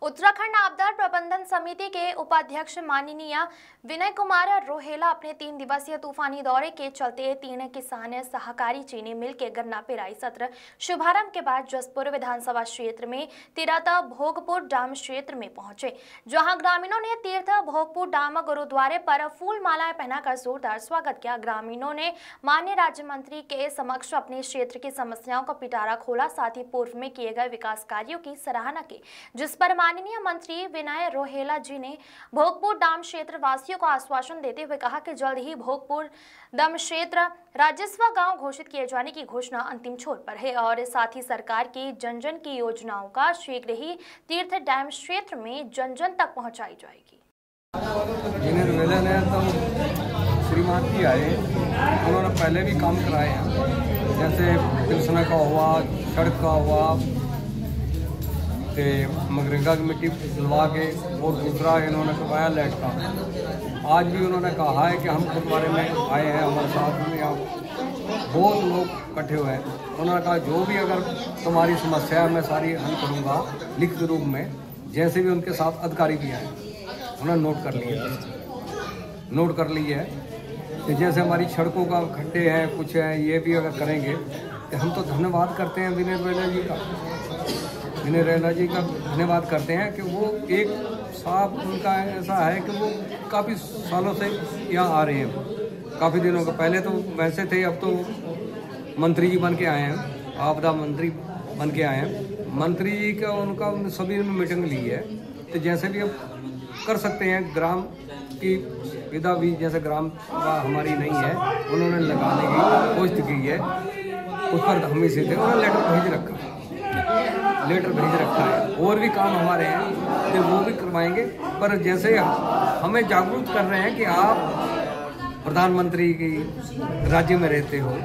उत्तराखंड आपदा प्रबंधन समिति के उपाध्यक्ष माननीय विनय कुमार रोहेला अपने 3 दिवसीय तूफानी दौरे के चलते 3 किसान सहकारी चीनी मिल के गन्ना पेराई सत्र शुभारंभ के बाद जसपुर विधानसभा क्षेत्र में तीर्थ भोगपुर डाम क्षेत्र में पहुंचे, जहां ग्रामीणों ने तीर्थ भोगपुर डाम गुरुद्वारे पर फूल मालाएं पहनाकर जोरदार स्वागत किया। ग्रामीणों ने माननीय राज्य मंत्री के समक्ष अपने क्षेत्र की समस्याओं का पिटारा खोला, साथ ही पूर्व में किए गए विकास कार्यों की सराहना की, जिस पर माननीय मंत्री विनय रोहेला जी ने भोगपुर डाम क्षेत्र वासियों को आश्वासन देते हुए कहा कि जल्द ही भोगपुर डाम क्षेत्र राजस्व गांव घोषित किए जाने की घोषणा अंतिम छोर पर है और साथ ही सरकार की जन जन की योजनाओं का शीघ्र ही तीर्थ डैम क्षेत्र में जन जन तक पहुंचाई जाएगी। विनय रोहेला ने तो श्रीमान जी आए, उन्होंने पहले भी काम कराए हैं, जैसे पिलसना का हुआ, सड़क का हुआ, मगरेगा की मिट्टी दिलवा के, और दूसरा इन्होंने करवाया लाइट का। आज भी उन्होंने कहा है कि हम गुरुद्वारे में आए हैं, हमारे साथ में यहाँ बहुत लोग इकट्ठे हुए हैं। उन्होंने कहा जो भी अगर तुम्हारी समस्या है मैं सारी हल करूँगा लिखित रूप में। जैसे भी उनके साथ अधिकारी भी आए, उन्होंने नोट कर ली है कि जैसे हमारी सड़कों का खड्डे हैं, कुछ है, ये भी अगर करेंगे तो हम तो धन्यवाद करते हैं विनय रोहेला जी का। विनय रोहेला जी का धन्यवाद करते हैं कि वो एक साहब उनका ऐसा है कि वो काफ़ी सालों से यहाँ आ रहे हैं, काफ़ी दिनों का। पहले तो वैसे थे, अब तो मंत्री जी बन के आए हैं, आपदा मंत्री बन के आए हैं। मंत्री जी का उनका सभी ने मीटिंग ली है, तो जैसे भी अब कर सकते हैं। ग्राम की विधा भी जैसे ग्राम हमारी नहीं है, उन्होंने लगाने की कोशिश की है, उस पर हम से थे, उन्होंने लेटर भेज रखा है। और भी काम हमारे हैं तो वो भी करवाएंगे, पर जैसे हमें जागरूक कर रहे हैं कि आप प्रधानमंत्री की राज्य में रहते हो,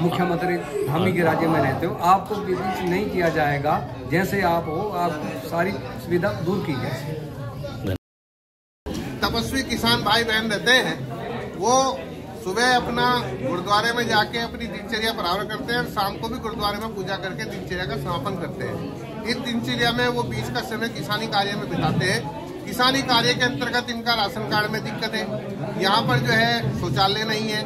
मुख्यमंत्री हम ही के राज्य में रहते हो, आपको विजिट नहीं किया जाएगा। जैसे आप हो, आप सारी सुविधा दूर की जाए। तपस्वी किसान भाई बहन रहते हैं, वो सुबह अपना गुरुद्वारे में जाके अपनी दिनचर्या बराबर करते हैं और शाम को भी गुरुद्वारे में पूजा करके दिनचर्या का समापन करते हैं। इस दिनचर्या में वो बीच का समय किसानी कार्य में बिताते हैं। किसानी कार्य के अंतर्गत इनका राशन कार्ड में दिक्कत है, यहाँ पर जो है शौचालय नहीं है,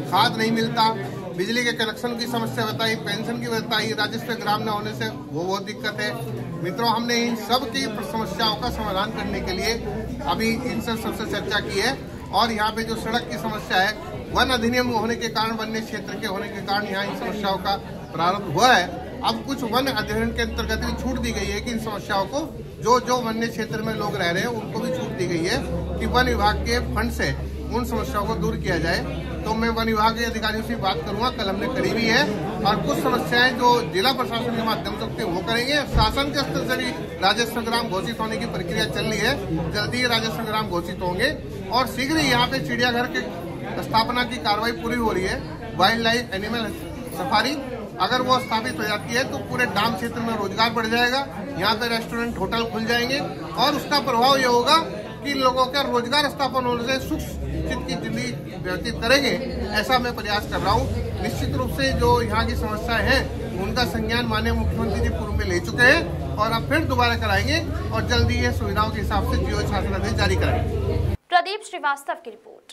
खाद नहीं मिलता, बिजली के कनेक्शन की समस्या बताई, पेंशन की बताई, राजस्व ग्राम न होने से वो बहुत दिक्कत है। मित्रों, हमने इन सब की समस्याओं का समाधान करने के लिए अभी इनसे सबसे चर्चा की है। और यहाँ पे जो सड़क की समस्या है, वन अधिनियम होने के कारण, वन्य क्षेत्र के होने के कारण यहाँ इन समस्याओं का प्रारंभ हुआ है। अब कुछ वन अधिनियम के अंतर्गत भी छूट दी गई है कि इन समस्याओं को जो वन्य क्षेत्र में लोग रह रहे हैं उनको भी छूट दी गई है कि वन विभाग के फंड से उन समस्याओं को दूर किया जाए। तो मैं वन विभाग के अधिकारियों से बात करूंगा, कल हमने करी भी है, और कुछ समस्याएं जो जिला प्रशासन के माध्यम से वो करेंगे। शासन के स्तर से भी राजस्व ग्राम घोषित होने की प्रक्रिया चल रही है, जल्दी ही राजस्व ग्राम घोषित होंगे और शीघ्र ही यहाँ पे चिड़ियाघर के स्थापना की कार्रवाई पूरी हो रही है। वाइल्ड लाइफ एनिमल सफारी अगर वो स्थापित हो जाती है तो पूरे डाम क्षेत्र में रोजगार बढ़ जाएगा, यहाँ पे रेस्टोरेंट होटल खुल जाएंगे और उसका प्रभाव ये होगा कि लोगों का रोजगार स्थापन होने से सुख की जिंदगी व्यतीत करेंगे। ऐसा मैं प्रयास कर रहा हूँ। निश्चित रूप से जो यहाँ की समस्याएं हैं उनका संज्ञान माननीय मुख्यमंत्री जी पूर्व में ले चुके हैं और अब फिर दोबारा कराएंगे और जल्दी ये सुविधाओं के हिसाब से जियो छात्रादेश जारी कराएंगे। प्रदीप श्रीवास्तव की रिपोर्ट।